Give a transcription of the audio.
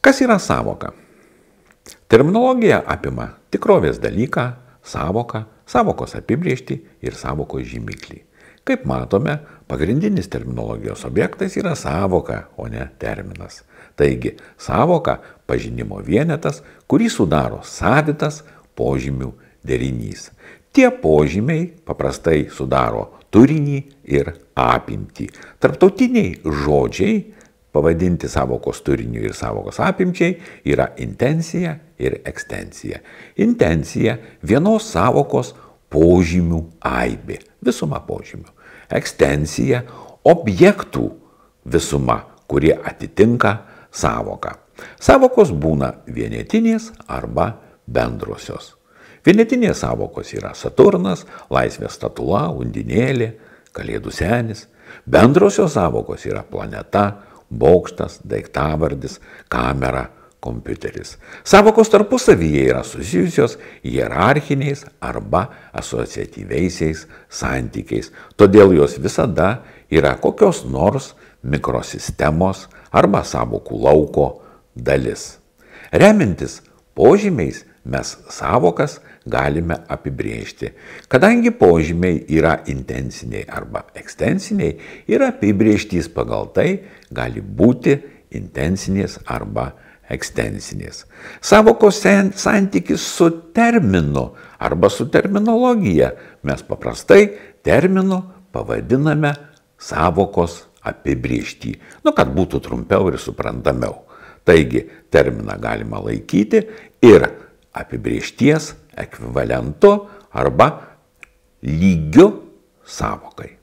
Kas yra sąvoka? Terminologija apima tikrovės dalyką, sąvoką, sąvokos apibrėžtį ir sąvokos žymiklį. Kaip matome, pagrindinis terminologijos objektas yra sąvoka, o ne terminas. Taigi, sąvoka – pažinimo vienetas, kurį sudaro savitas požymių derinys. Tie požymiai paprastai sudaro turinį ir apimtį. Tarptautiniai žodžiai, pavadinti sąvokos turiniu ir sąvokos apimčiai, yra intencija ir ekstencija. Intencija – vienos sąvokos požymių aibė, visuma požymių. Ekstencija – objektų visuma, kurie atitinka sąvoką. Sąvokos būna vienetinės arba bendrosios. Vienetinės sąvokos yra Saturnas, laisvės statula, undinėlė, kalėdų senis. Bendrosios sąvokos yra planeta, bokštas, daiktavardis, kamera, kompiuteris. Sąvokos tarpusavyje yra susijusios hierarchiniais arba asociatyviaisiais santykiais, todėl jos visada yra kokios nors mikrosistemos arba sąvokų lauko dalis. Remiantis požymiais mes sąvokas galime apibrėžti. Kadangi požymiai yra intensiniai arba ekstensiniai ir apibrėžtys pagal tai gali būti intensinės arba ekstensinės. Sąvokos santykis su terminu arba su terminologija mes paprastai terminu pavadiname sąvokos apibrėžtį, kad būtų trumpiau ir suprantamiau. Taigi, terminą galima laikyti ir apibrėžties ekvivalentu arba lygiu sąvokai.